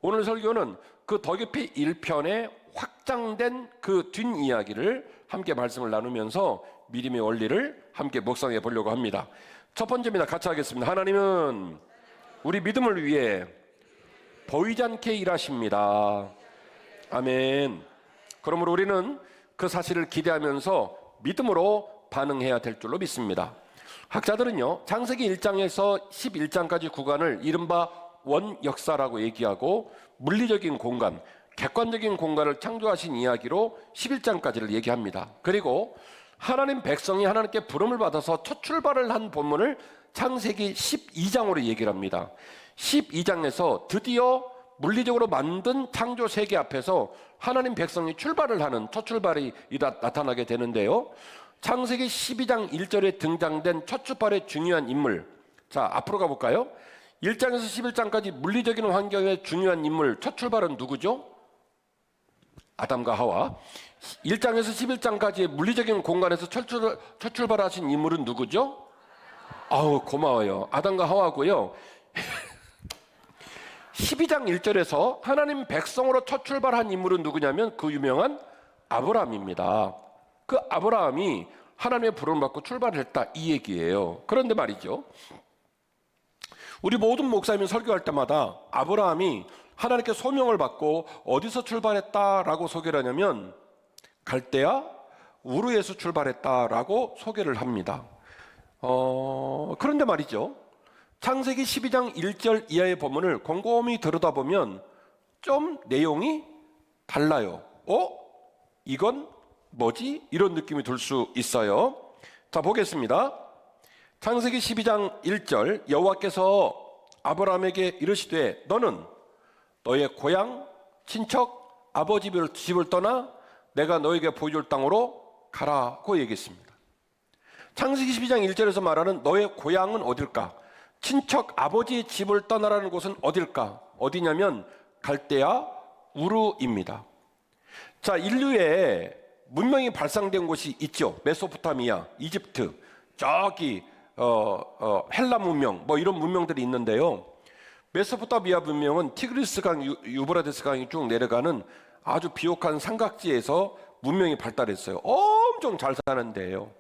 오늘 설교는 그 더 깊이 1편의 확장된 그 뒷이야기를 함께 말씀을 나누면서 믿음의 원리를 함께 묵상해 보려고 합니다. 첫 번째입니다. 같이 하겠습니다. 하나님은 우리 믿음을 위해 보이지 않게 일하십니다. 아멘. 그러므로 우리는 그 사실을 기대하면서 믿음으로 반응해야 될 줄로 믿습니다. 학자들은요, 창세기 1장에서 11장까지 구간을 이른바 원역사라고 얘기하고 물리적인 공간, 객관적인 공간을 창조하신 이야기로 11장까지를 얘기합니다. 그리고 하나님 백성이 하나님께 부름을 받아서 첫 출발을 한 본문을 창세기 12장으로 얘기를 합니다. 12장에서 드디어 물리적으로 만든 창조 세계 앞에서 하나님 백성이 출발을 하는 첫 출발이 나타나게 되는데요. 창세기 12장 1절에 등장된 첫 출발의 중요한 인물, 자 앞으로 가볼까요? 1장에서 11장까지 물리적인 환경의 중요한 인물 첫 출발은 누구죠? 아담과 하와. 1장에서 11장까지의 물리적인 공간에서 첫 출발하신 인물은 누구죠? 아우 고마워요. 아담과 하와고요. 12장 1절에서 하나님 백성으로 첫 출발한 인물은 누구냐면 그 유명한 아브라함입니다. 그 아브라함이 하나님의 부름을 받고 출발했다 이 얘기예요. 그런데 말이죠, 우리 모든 목사님이 설교할 때마다 아브라함이 하나님께 소명을 받고 어디서 출발했다라고 소개를 하냐면 갈대아 우르에서 출발했다라고 소개를 합니다. 그런데 말이죠, 창세기 12장 1절 이하의 본문을 곰곰이 들여다보면 좀 내용이 달라요. 이건 뭐지? 이런 느낌이 들 수 있어요. 자 보겠습니다. 창세기 12장 1절 여호와께서 아브라함에게 이르시되 너는 너의 고향, 친척, 아버지 집을 떠나 내가 너에게 보여줄 땅으로 가라고 얘기했습니다. 창세기 12장 1절에서 말하는 너의 고향은 어딜까? 친척, 아버지의 집을 떠나라는 곳은 어딜까? 어디냐면 갈대아 우르입니다. 자, 인류의 문명이 발상된 곳이 있죠. 메소포타미아, 이집트, 저기 헬라 문명, 뭐 이런 문명들이 있는데요. 메소포타미아 문명은 티그리스강, 유브라데스 강이 쭉 내려가는 아주 비옥한 삼각지에서 문명이 발달했어요. 엄청 잘 사는 데예요.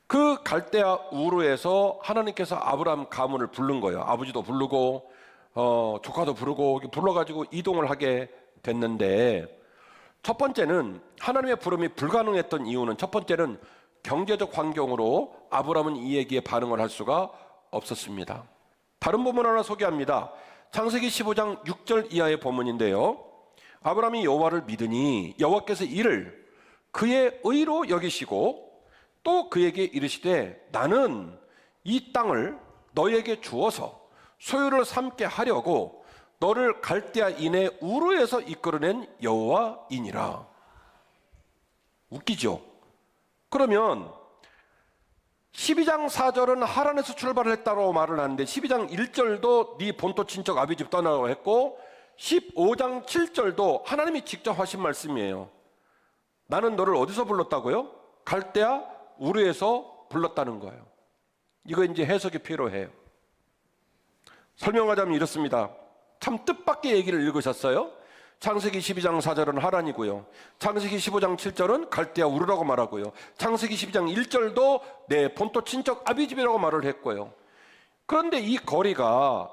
그 갈대아 우르에서 하나님께서 아브라함 가문을 부른 거예요. 아버지도 부르고 조카도 부르고 불러가지고 이동을 하게 됐는데, 첫 번째는 하나님의 부름이 불가능했던 이유는, 첫 번째는 경제적 환경으로 아브라함은 이 얘기에 반응을 할 수가 없었습니다. 다른 본문 하나 소개합니다. 창세기 15장 6절 이하의 본문인데요. 아브라함이 여호와를 믿으니 여호와께서 이를 그의 의로 여기시고 또 그에게 이르시되 나는 이 땅을 너에게 주어서 소유를 삼게 하려고 너를 갈대아인의 우르에서 이끌어낸 여호와이니라. 웃기죠? 그러면 12장 4절은 하란에서 출발을 했다고 말을 하는데 12장 1절도 네 본토 친척 아비 집 떠나라고 했고 15장 7절도 하나님이 직접 하신 말씀이에요. 나는 너를 어디서 불렀다고요? 갈대아 우르에서 불렀다는 거예요. 이거 이제 해석이 필요해요. 설명하자면 이렇습니다. 참 뜻밖의 얘기를 읽으셨어요. 창세기 12장 4절은 하란이고요. 창세기 15장 7절은 갈대아 우르라고 말하고요. 창세기 12장 1절도 내 본토 친척 아비집이라고 말을 했고요. 그런데 이 거리가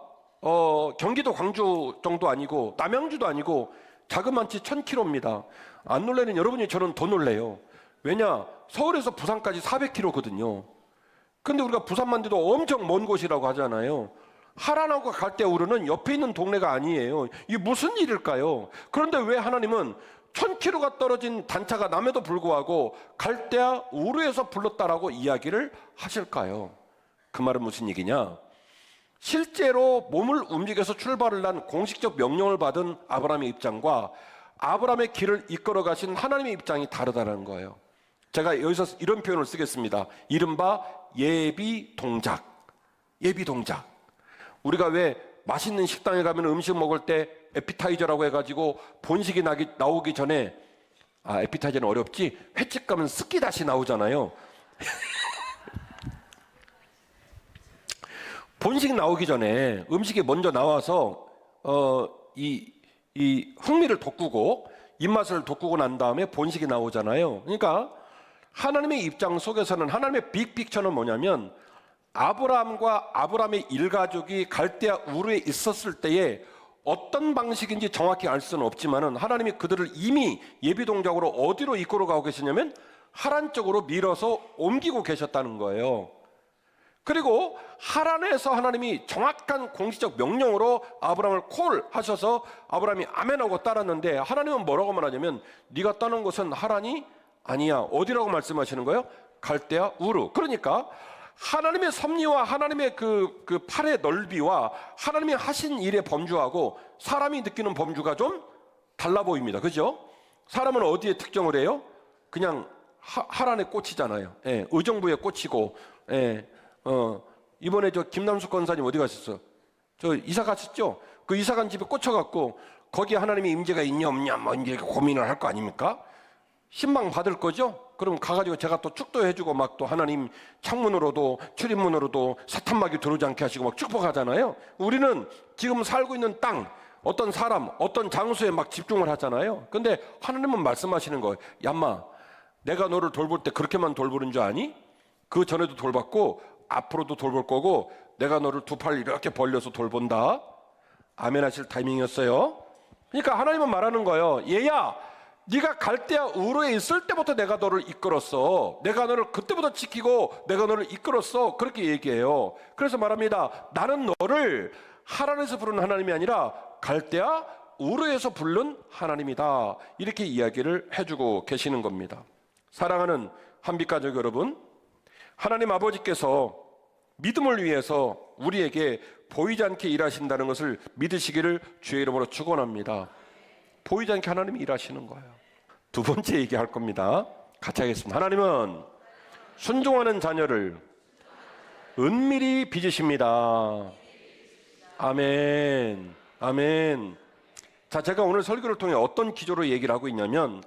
경기도 광주 정도 아니고 남양주도 아니고 자그만치 1000km입니다. 안 놀라는 여러분이 저는 더 놀래요. 왜냐? 서울에서 부산까지 400km거든요. 근데 우리가 부산만 돼도 엄청 먼 곳이라고 하잖아요. 하란하고 갈대아 우르는 옆에 있는 동네가 아니에요. 이게 무슨 일일까요? 그런데 왜 하나님은 1000km가 떨어진 단차가 남에도 불구하고 갈대아 우르에서 불렀다라고 이야기를 하실까요? 그 말은 무슨 얘기냐? 실제로 몸을 움직여서 출발을 한 공식적 명령을 받은 아브라함의 입장과 아브라함의 길을 이끌어 가신 하나님의 입장이 다르다는 거예요. 제가 여기서 이런 표현을 쓰겠습니다. 이른바 예비 동작. 예비 동작. 우리가 왜 맛있는 식당에 가면 음식 먹을 때 에피타이저라고 해가지고 본식이 나오기 전에, 에피타이저는 어렵지, 횟집 가면 스키다시 나오잖아요. 본식 나오기 전에 음식이 먼저 나와서 이 흥미를 돋구고 입맛을 돋구고 난 다음에 본식이 나오잖아요. 그러니까 하나님의 입장 속에서는 하나님의 빅픽처는 뭐냐면 아브라함과 아브라함의 일가족이 갈대아 우르에 있었을 때에 어떤 방식인지 정확히 알 수는 없지만은 하나님이 그들을 이미 예비동적으로 어디로 이끌어가고 계시냐면 하란 쪽으로 밀어서 옮기고 계셨다는 거예요. 그리고 하란에서 하나님이 정확한 공식적 명령으로 아브라함을 콜하셔서 아브라함이 아멘하고 따랐는데 하나님은 뭐라고 말하냐면 네가 떠난 곳은 하란이 아니야. 어디라고 말씀하시는 거예요? 갈대아 우르. 그러니까 하나님의 섭리와 하나님의 그 팔의 넓이와 하나님이 하신 일의 범주하고 사람이 느끼는 범주가 좀 달라 보입니다. 그죠? 사람은 어디에 특정을 해요? 그냥 하란에 꽂히잖아요. 예, 의정부에 꽂히고, 예, 이번에 저 김남숙 권사님 어디 가셨어? 저 이사 갔었죠? 그 이사 간 집에 꽂혀갖고 거기에 하나님의 임재가 있냐 없냐 뭐 이제 고민을 할 거 아닙니까? 신방 받을 거죠? 그럼 가가지고 제가 또 축도해주고 막 또 하나님 창문으로도 출입문으로도 사탄막이 들어오지 않게 하시고 막 축복하잖아요. 우리는 지금 살고 있는 땅, 어떤 사람, 어떤 장소에 막 집중을 하잖아요. 근데 하나님은 말씀하시는 거예요. 얌마, 내가 너를 돌볼 때 그렇게만 돌보는 줄 아니? 그 전에도 돌봤고 앞으로도 돌볼 거고 내가 너를 두 팔 이렇게 벌려서 돌본다. 아멘 하실 타이밍이었어요. 그러니까 하나님은 말하는 거예요. 얘야, 네가 갈대아 우르에 있을 때부터 내가 너를 이끌었어. 내가 너를 그때부터 지키고 내가 너를 이끌었어. 그렇게 얘기해요. 그래서 말합니다. 나는 너를 하란에서 부른 하나님이 아니라 갈대아 우르에서 부른 하나님이다. 이렇게 이야기를 해주고 계시는 겁니다. 사랑하는 한빛가족 여러분, 하나님 아버지께서 믿음을 위해서 우리에게 보이지 않게 일하신다는 것을 믿으시기를 주의 이름으로 축원합니다. 보이지 않게 하나님이 일하시는 거예요. 두 번째 얘기할 겁니다. 같이 하겠습니다. 하나님은 순종하는 자녀를 은밀히 빚으십니다. 아멘. 아멘. 자, 제가 오늘 설교를 통해 어떤 기조로 얘기를 하고 있냐면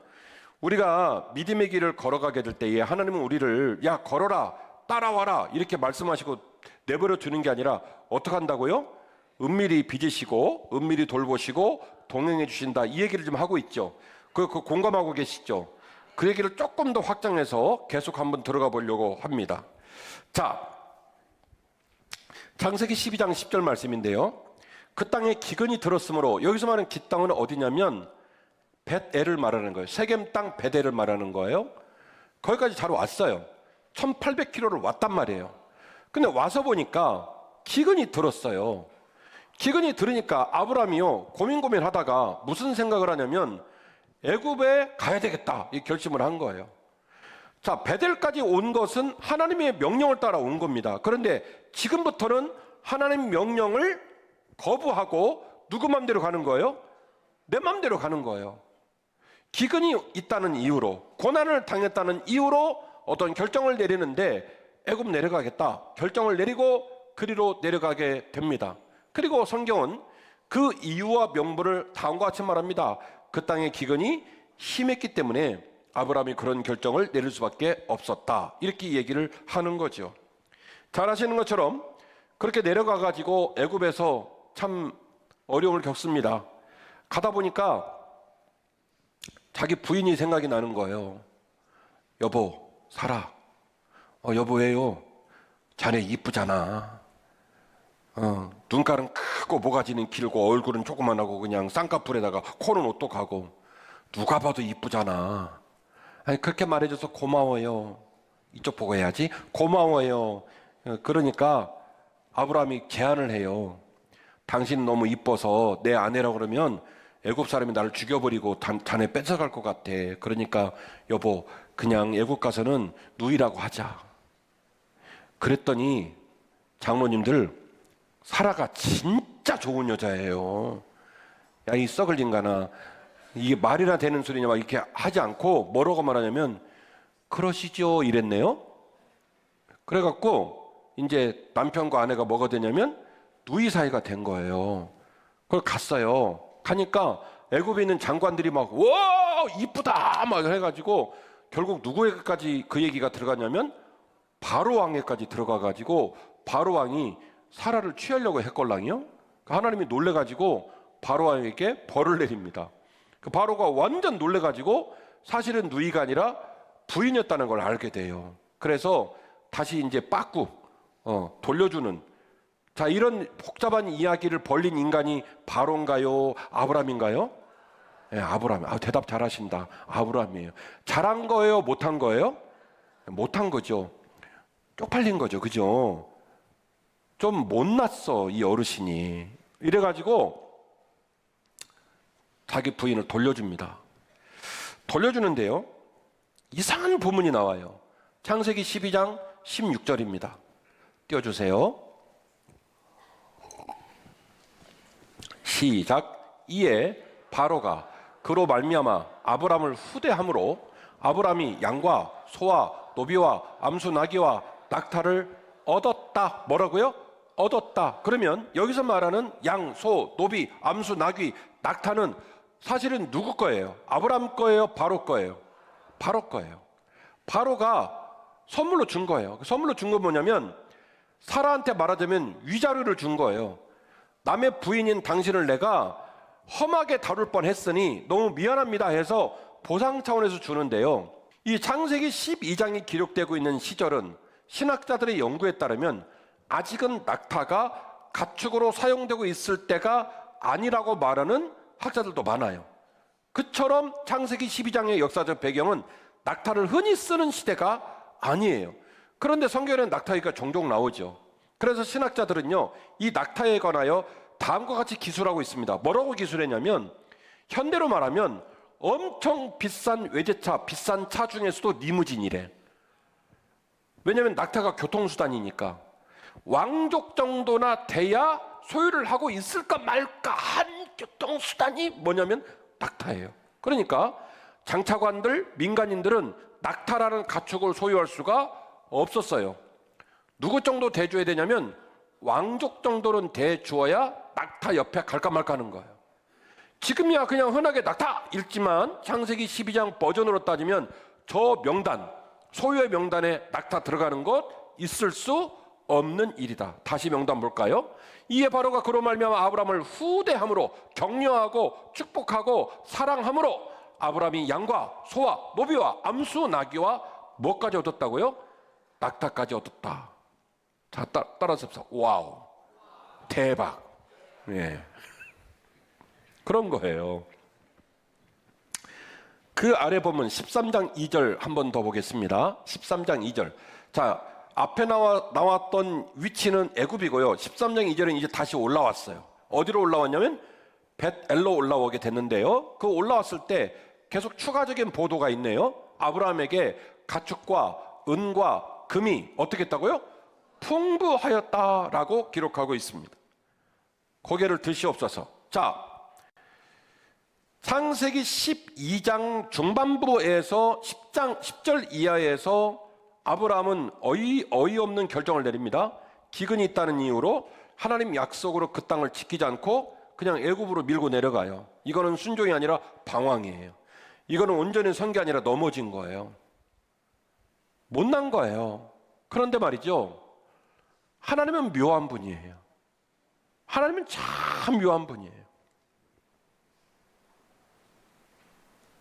우리가 믿음의 길을 걸어가게 될 때에 하나님은 우리를 야 걸어라 따라와라 이렇게 말씀하시고 내버려 두는 게 아니라 어떻게 한다고요? 은밀히 빚으시고 은밀히 돌보시고 동행해 주신다 이 얘기를 좀 하고 있죠. 그 공감하고 계시죠? 그 얘기를 조금 더 확장해서 계속 한번 들어가 보려고 합니다. 자, 창세기 12장 10절 말씀인데요. 그 땅에 기근이 들었으므로 여기서 말하는 기 땅은 어디냐면 벳엘을 말하는 거예요. 세겜 땅 벳엘을 말하는 거예요. 거기까지 잘 왔어요. 1800km를 왔단 말이에요. 근데 와서 보니까 기근이 들었어요. 기근이 들으니까 아브라함이요 고민하다가 무슨 생각을 하냐면 애굽에 가야 되겠다 이 결심을 한 거예요. 자, 베델까지 온 것은 하나님의 명령을 따라 온 겁니다. 그런데 지금부터는 하나님 명령을 거부하고 누구 맘대로 가는 거예요? 내 맘대로 가는 거예요. 기근이 있다는 이유로 고난을 당했다는 이유로 어떤 결정을 내리는데 애굽 내려가겠다 결정을 내리고 그리로 내려가게 됩니다. 그리고 성경은 그 이유와 명분을 다음과 같이 말합니다. 그 땅의 기근이 심했기 때문에 아브라함이 그런 결정을 내릴 수밖에 없었다. 이렇게 얘기를 하는 거죠. 잘 아시는 것처럼 그렇게 내려가 가지고 애굽에서 참 어려움을 겪습니다. 가다 보니까 자기 부인이 생각이 나는 거예요. 여보, 살아. 여보 왜요? 자네 이쁘잖아. 눈깔은 크고 모가지는 길고 얼굴은 조그만하고 그냥 쌍꺼풀에다가 코는 오똑하고 누가 봐도 이쁘잖아. 아니 그렇게 말해줘서 고마워요. 이쪽 보고 해야지. 고마워요. 그러니까 아브라함이 제안을 해요. 당신 너무 이뻐서 내 아내라고 그러면 애굽 사람이 나를 죽여버리고 자네 뺏어갈 것 같아. 그러니까 여보 그냥 애굽 가서는 누이라고 하자. 그랬더니 장로님들 사라가 진짜 좋은 여자예요. 야, 이 썩을 인간아. 이게 말이나 되는 소리냐 막 이렇게 하지 않고 뭐라고 말하냐면 그러시죠 이랬네요. 그래갖고 이제 남편과 아내가 뭐가 되냐면 누이 사이가 된 거예요. 그걸 갔어요. 가니까 애굽에 있는 장관들이 막 와 이쁘다 막 해가지고 결국 누구에게까지 그 얘기가 들어가냐면 바로 왕에까지 들어가가지고 바로 왕이 사라를 취하려고 했걸랑요. 하나님이 놀래가지고 바로에게 벌을 내립니다. 그 바로가 완전 놀래가지고 사실은 누이가 아니라 부인이었다는 걸 알게 돼요. 그래서 다시 이제 빠꾸 돌려주는, 자, 이런 복잡한 이야기를 벌린 인간이 바로인가요? 아브람인가요? 네, 아브람. 대답 잘하신다. 아브람이에요. 잘한 거예요? 못한 거예요? 못한 거죠. 쪽팔린 거죠. 그죠? 좀 못났어, 이 어르신이. 이래가지고 자기 부인을 돌려줍니다. 돌려주는데요, 이상한 부문이 나와요. 창세기 12장 16절입니다. 띄워주세요. 시작. 이에 바로가 그로 말미암아 아브람을 후대함으로 아브람이 양과 소와 노비와 암수 나귀와 낙타를 얻었다. 뭐라고요? 얻었다. 그러면 여기서 말하는 양, 소, 노비, 암수, 나귀, 낙타는 사실은 누구 거예요? 아브람 거예요? 바로 거예요? 바로 거예요. 바로가 선물로 준 거예요. 선물로 준 건 뭐냐면 사라한테 말하자면 위자료를 준 거예요. 남의 부인인 당신을 내가 험하게 다룰 뻔했으니 너무 미안합니다 해서 보상 차원에서 주는데요. 이 창세기 12장이 기록되고 있는 시절은 신학자들의 연구에 따르면 아직은 낙타가 가축으로 사용되고 있을 때가 아니라고 말하는 학자들도 많아요. 그처럼 창세기 12장의 역사적 배경은 낙타를 흔히 쓰는 시대가 아니에요. 그런데 성경에는 낙타 얘기가 종종 나오죠. 그래서 신학자들은요, 이 낙타에 관하여 다음과 같이 기술하고 있습니다. 뭐라고 기술했냐면, 현대로 말하면 엄청 비싼 외제차, 비싼 차 중에서도 리무진이래. 왜냐하면 낙타가 교통수단이니까. 왕족 정도나 돼야 소유를 하고 있을까 말까 한 교통수단이 뭐냐면 낙타예요. 그러니까 장차관들, 민간인들은 낙타라는 가축을 소유할 수가 없었어요. 누구 정도 대줘야 되냐면 왕족 정도는 대주어야 낙타 옆에 갈까 말까 하는 거예요. 지금이야 그냥 흔하게 낙타 읽지만 창세기 12장 버전으로 따지면 저 명단, 소유의 명단에 낙타 들어가는 것 있을 수 없는 일이다. 다시 명단 볼까요? 이에 바로가 그로 말미암아 아브람을 후대함으로, 격려하고 축복하고 사랑함으로 아브람이 양과 소와 노비와 암수 나귀와 뭐까지 얻었다고요? 낙타까지 얻었다. 자, 따라서 와우, 대박. 예. 그런 거예요. 그 아래 보면 13장 2절 한 번 더 보겠습니다. 13장 2절. 자, 앞에 나왔던 위치는 애굽이고요. 13장 2절은 이제 다시 올라왔어요. 어디로 올라왔냐면 벳엘로 올라오게 됐는데요. 그 올라왔을 때 계속 추가적인 보도가 있네요. 아브라함에게 가축과 은과 금이 어떻게 했다고요? 풍부하였다라고 기록하고 있습니다. 고개를 드시옵소서. 자, 창세기 12장 중반부에서 10절 이하에서 아브라함은 어이없는 결정을 내립니다. 기근이 있다는 이유로 하나님 약속으로 그 땅을 지키지 않고 그냥 애굽으로 밀고 내려가요. 이거는 순종이 아니라 방황이에요. 이거는 온전히 선 게 아니라 넘어진 거예요. 못난 거예요. 그런데 말이죠, 하나님은 묘한 분이에요. 하나님은 참 묘한 분이에요.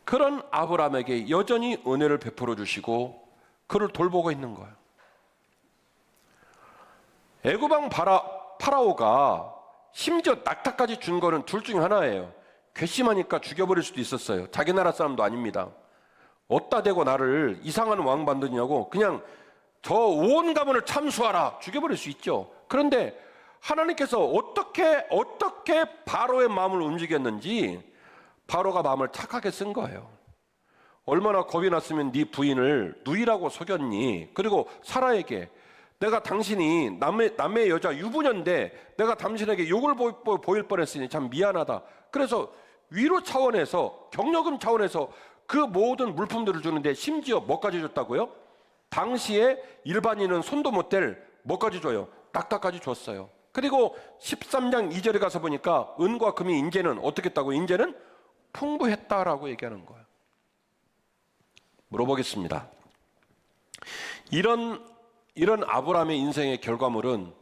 그런 아브라함에게 여전히 은혜를 베풀어 주시고 그를 돌보고 있는 거예요. 애굽왕 파라오가 심지어 낙타까지 준 거는 둘 중에 하나예요. 괘씸하니까 죽여버릴 수도 있었어요. 자기 나라 사람도 아닙니다. 어디다 대고 나를 이상한 왕 만드냐고 그냥 저 온 가문을 참수하라, 죽여버릴 수 있죠. 그런데 하나님께서 어떻게 바로의 마음을 움직였는지 바로가 마음을 착하게 쓴 거예요. 얼마나 겁이 났으면 네 부인을 누이라고 속였니? 그리고 사라에게 내가 당신이 남의 여자 유부녀인데 내가 당신에게 욕을 보일 뻔했으니 참 미안하다. 그래서 위로 차원에서, 경력금 차원에서 그 모든 물품들을 주는데 심지어 뭐까지 줬다고요? 당시에 일반인은 손도 못 댈 뭐까지 줘요? 낙타까지 줬어요. 그리고 13장 2절에 가서 보니까 은과 금이 이제는 어떻게 했다고? 이제는 풍부했다라고 얘기하는 거예요. 물어보겠습니다. 이런 아브라함의 인생의 결과물은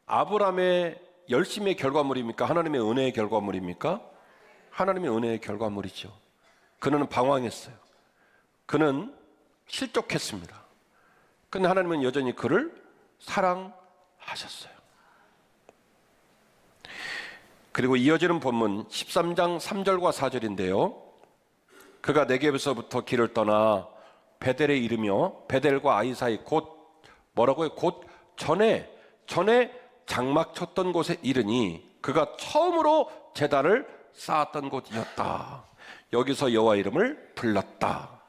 아브라함의 열심의 결과물입니까? 하나님의 은혜의 결과물입니까? 하나님의 은혜의 결과물이죠. 그는 방황했어요. 그는 실족했습니다. 그런데 하나님은 여전히 그를 사랑하셨어요. 그리고 이어지는 본문 13장 3절과 4절인데요. 그가 네겝에서부터 길을 떠나 베델에 이르며 베델과 아이 사이 곧 뭐라고요? 곧 전에 장막 쳤던 곳에 이르니 그가 처음으로 제단을 쌓았던 곳이었다. 여기서 여호와 이름을 불렀다.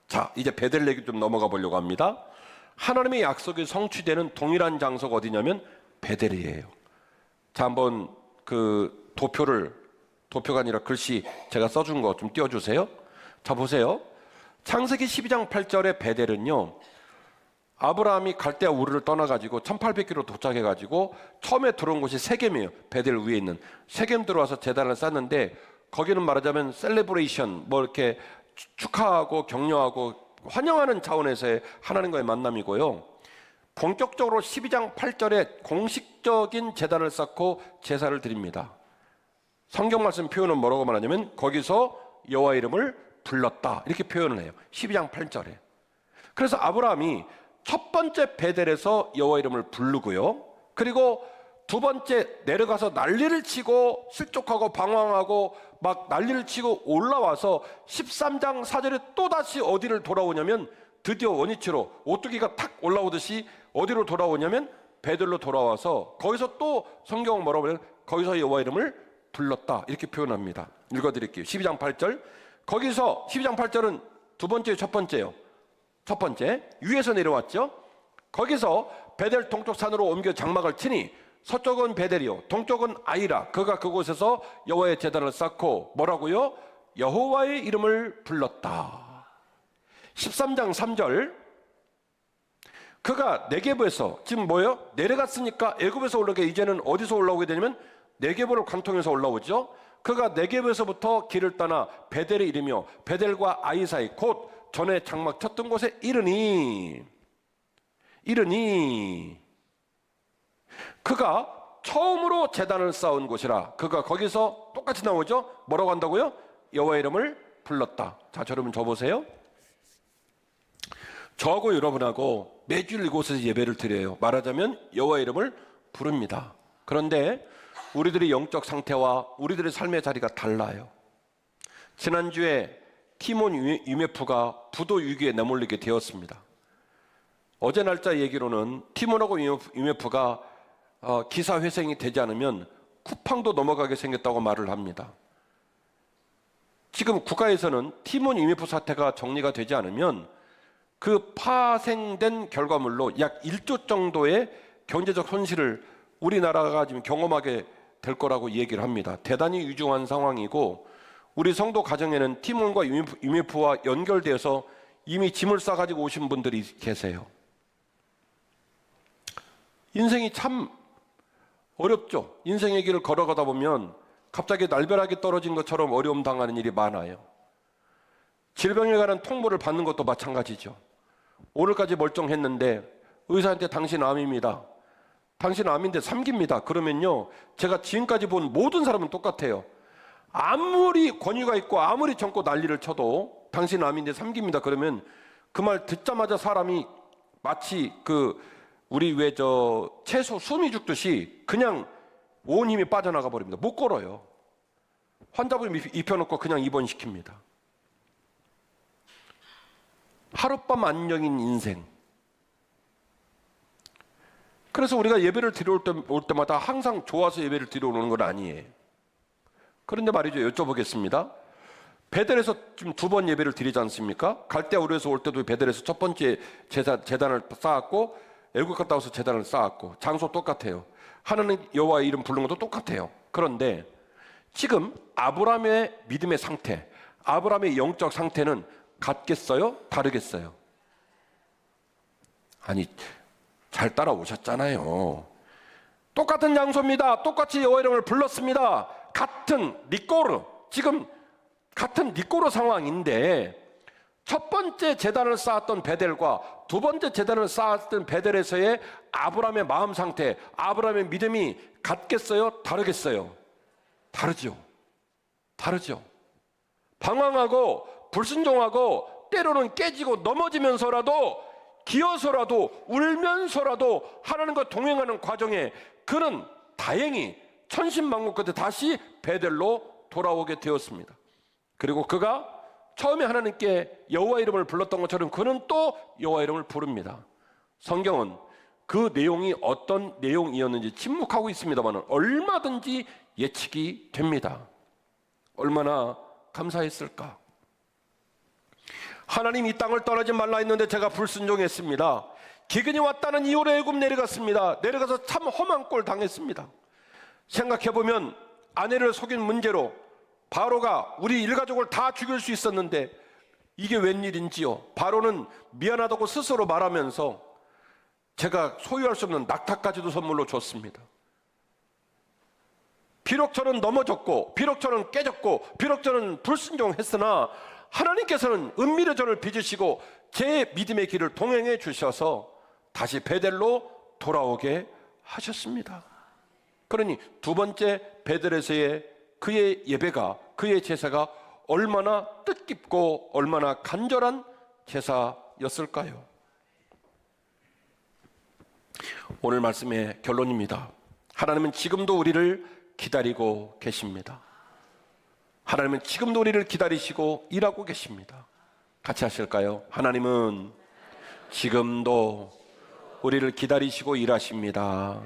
자, 이제 베델 얘기 좀 넘어가 보려고 합니다. 하나님의 약속이 성취되는 동일한 장소가 어디냐면 베델이에요. 자, 한번 그 도표가 아니라 글씨 제가 써준 거 좀 띄워주세요. 자, 보세요. 창세기 12장 8절에 베델은요, 아브라함이 갈대아 우르를 떠나가지고 1800km 도착해가지고 처음에 들어온 곳이 세겜이에요. 베델 위에 있는 세겜 들어와서 제단을 쌓는데, 거기는 말하자면 셀레브레이션, 뭐 이렇게 축하하고 격려하고 환영하는 차원에서의 하나님과의 만남이고요. 본격적으로 12장 8절에 공식적인 제단을 쌓고 제사를 드립니다. 성경 말씀 표현은 뭐라고 말하냐면 거기서 여호와 이름을 불렀다, 이렇게 표현을 해요. 12장 8절에. 그래서 아브라함이 첫 번째 베델에서 여호와 이름을 부르고요, 그리고 두 번째 내려가서 난리를 치고 실족하고 방황하고 막 난리를 치고 올라와서 13장 4절에 또다시 어디를 돌아오냐면 드디어 원위치로 오뚜기가 탁 올라오듯이 어디로 돌아오냐면 베델로 돌아와서 거기서 또 성경은 뭐라고 하냐면 거기서 여호와 이름을 불렀다, 이렇게 표현합니다. 읽어드릴게요. 12장 8절. 거기서 12장 8절은 두 번째요, 첫 번째요? 첫 번째. 위에서 내려왔죠. 거기서 베델 동쪽 산으로 옮겨 장막을 치니 서쪽은 베델이요 동쪽은 아이라. 그가 그곳에서 여호와의 제단을 쌓고 뭐라고요? 여호와의 이름을 불렀다. 13장 3절. 그가 네겝에서, 지금 뭐예요? 내려갔으니까 애굽에서 올라오게, 이제는 어디서 올라오게 되냐면 네겝으로 관통해서 올라오죠. 그가 네겝에서부터 길을 떠나 베델에 이르며 베델과 아이 사이 곧 전에 장막 쳤던 곳에 이르니 그가 처음으로 제단을 쌓은 곳이라. 그가 거기서 똑같이 나오죠. 뭐라고 한다고요? 여호와 이름을 불렀다. 자, 여러분 저 보세요. 저하고 여러분하고 매주일 이곳에서 예배를 드려요. 말하자면 여호와 이름을 부릅니다. 그런데 우리들의 영적 상태와 우리들의 삶의 자리가 달라요. 지난주에 티몬 UMF가 부도 위기에 내몰리게 되었습니다. 어제 날짜 얘기로는 티몬하고 UMF가 기사 회생이 되지 않으면 쿠팡도 넘어가게 생겼다고 말을 합니다. 지금 국가에서는 티몬 UMF 사태가 정리가 되지 않으면 그 파생된 결과물로 약 1조 정도의 경제적 손실을 우리나라가 지금 경험하게 될 거라고 얘기를 합니다. 대단히 유중한 상황이고, 우리 성도 가정에는 티몬과 UMF와 연결되어서 이미 짐을 싸가지고 오신 분들이 계세요. 인생이 참 어렵죠. 인생의 길을 걸어가다 보면 갑자기 날벼락이 떨어진 것처럼 어려움 당하는 일이 많아요. 질병에 관한 통보를 받는 것도 마찬가지죠. 오늘까지 멀쩡했는데 의사한테 당신 암입니다. 당신 암인데 3기입니다. 그러면요, 제가 지금까지 본 모든 사람은 똑같아요. 아무리 권위가 있고 아무리 젊고 난리를 쳐도 당신 암인데 3기입니다. 그러면 그 말 듣자마자 사람이 마치 우리 왜 채소 숨이 죽듯이 그냥 온 힘이 빠져나가 버립니다. 못 걸어요. 환자분 입혀놓고 그냥 입원시킵니다. 하룻밤 안녕인 인생. 그래서 우리가 예배를 드려올 때마다 항상 좋아서 예배를 드려오는 건 아니에요. 그런데 말이죠, 여쭤보겠습니다. 베델에서 지금 2번 예배를 드리지 않습니까? 갈대아 우르에서 올 때도 베델에서 첫 번째 제단을 쌓았고, 애국 갔다 와서 제단을 쌓았고, 장소 똑같아요. 하나님 여호와의 이름 부르는 것도 똑같아요. 그런데 지금 아브라함의 믿음의 상태, 아브라함의 영적 상태는 같겠어요? 다르겠어요? 아니, 잘 따라오셨잖아요. 똑같은 장소입니다. 똑같이 여호와 이름을 불렀습니다. 같은 니꼬르, 지금 같은 니꼬르 상황인데 첫 번째 제단을 쌓았던 베델과 두 번째 제단을 쌓았던 베델에서의 아브라함의 마음 상태, 아브라함의 믿음이 같겠어요? 다르겠어요? 다르죠. 다르죠. 방황하고 불순종하고 때로는 깨지고 넘어지면서라도 기어서라도 울면서라도 하나님과 동행하는 과정에 그는 다행히 천신만고 끝에 다시 베델로 돌아오게 되었습니다. 그리고 그가 처음에 하나님께 여호와 이름을 불렀던 것처럼 그는 또 여호와 이름을 부릅니다. 성경은 그 내용이 어떤 내용이었는지 침묵하고 있습니다만 얼마든지 예측이 됩니다. 얼마나 감사했을까. 하나님 이 땅을 떠나지 말라 했는데 제가 불순종했습니다. 기근이 왔다는 이유로 애굽 내려갔습니다. 내려가서 참 험한 꼴 당했습니다. 생각해보면 아내를 속인 문제로 바로가 우리 일가족을 다 죽일 수 있었는데 이게 웬일인지요. 바로는 미안하다고 스스로 말하면서 제가 소유할 수 없는 낙타까지도 선물로 줬습니다. 비록 저는 넘어졌고 비록 저는 깨졌고 비록 저는 불순종했으나 하나님께서는 은밀히 저를 빚으시고 제 믿음의 길을 동행해 주셔서 다시 베델로 돌아오게 하셨습니다. 그러니 두 번째 베델에서의 그의 예배가, 그의 제사가 얼마나 뜻깊고 얼마나 간절한 제사였을까요? 오늘 말씀의 결론입니다. 하나님은 지금도 우리를 기다리고 계십니다. 하나님은 지금도 우리를 기다리시고 일하고 계십니다. 같이 하실까요? 하나님은 지금도 우리를 기다리시고 일하십니다.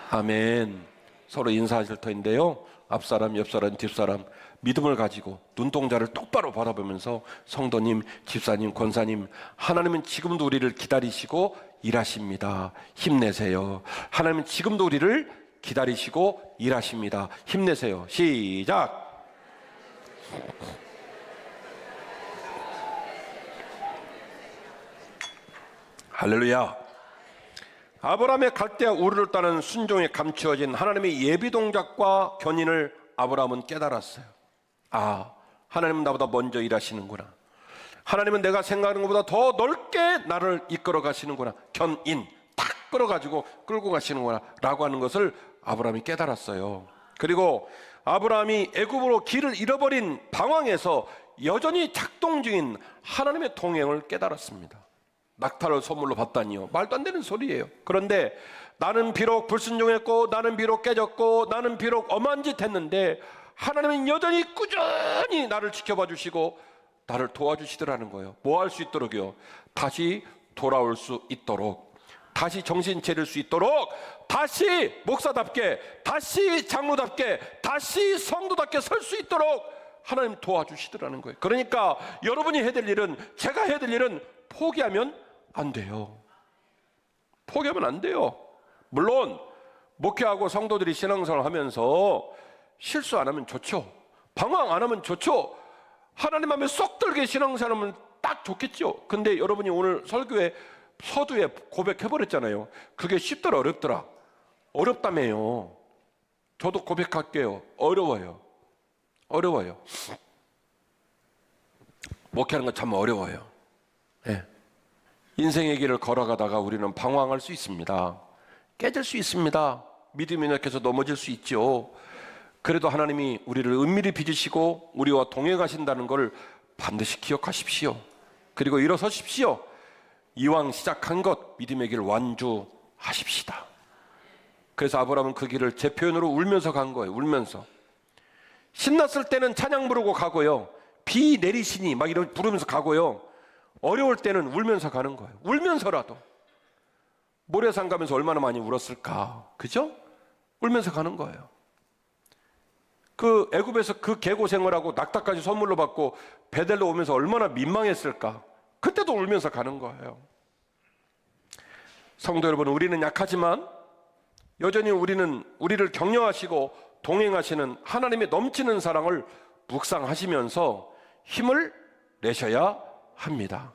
아멘. 서로 인사하실 터인데요, 앞사람, 옆사람, 뒷사람 믿음을 가지고 눈동자를 똑바로 바라보면서 성도님, 집사님, 권사님, 하나님은 지금도 우리를 기다리시고 일하십니다. 힘내세요. 하나님은 지금도 우리를 기다리시고 일하십니다. 힘내세요. 시작. 할렐루야. 아브라함의 갈대아 우르를 따는 순종에 감추어진 하나님의 예비 동작과 견인을 아브라함은 깨달았어요. 아, 하나님은 나보다 먼저 일하시는구나. 하나님은 내가 생각하는 것보다 더 넓게 나를 이끌어 가시는구나. 견인, 탁 끌어가지고 끌고 가시는구나 라고 하는 것을 아브라함이 깨달았어요. 그리고 아브라함이 애굽으로 길을 잃어버린 방황에서 여전히 작동 중인 하나님의 동행을 깨달았습니다. 낙타를 선물로 받다니요, 말도 안 되는 소리예요. 그런데 나는 비록 불순종했고 나는 비록 깨졌고 나는 비록 엄한 짓 했는데 하나님은 여전히 꾸준히 나를 지켜봐 주시고 나를 도와주시더라는 거예요. 뭐 할 수 있도록요? 다시 돌아올 수 있도록, 다시 정신 차릴 수 있도록, 다시 목사답게, 다시 장로답게, 다시 성도답게 설 수 있도록 하나님 도와주시더라는 거예요. 그러니까 여러분이 해야 될 일은, 제가 해야 될 일은 포기하면 안 돼요. 포기하면 안 돼요. 물론 목회하고 성도들이 신앙생활을 하면서 실수 안 하면 좋죠. 방황 안 하면 좋죠. 하나님 마음에 쏙 들게 신앙생활하면 딱 좋겠죠. 근데 여러분이 오늘 설교에 서두에 고백해버렸잖아요. 그게 쉽더라 어렵더라? 어렵다며요. 저도 고백할게요. 어려워요. 목회하는 건 참 어려워요. 네. 인생의 길을 걸어가다가 우리는 방황할 수 있습니다. 깨질 수 있습니다. 믿음이 약해서 넘어질 수 있죠. 그래도 하나님이 우리를 은밀히 빚으시고 우리와 동행하신다는 걸 반드시 기억하십시오. 그리고 일어서십시오. 이왕 시작한 것 믿음의 길 완주하십시다. 그래서 아브라함은 그 길을 제 표현으로 울면서 간 거예요. 울면서. 신났을 때는 찬양 부르고 가고요, 비 내리시니 막 이런 부르면서 가고요, 어려울 때는 울면서 가는 거예요. 울면서라도. 모래산 가면서 얼마나 많이 울었을까, 그죠? 울면서 가는 거예요. 그 애굽에서 그 개고생을 하고 낙타까지 선물로 받고 베델로 오면서 얼마나 민망했을까. 그때도 울면서 가는 거예요. 성도 여러분, 우리는 약하지만 여전히 우리를 격려하시고 동행하시는 하나님의 넘치는 사랑을 묵상하시면서 힘을 내셔야 합니다.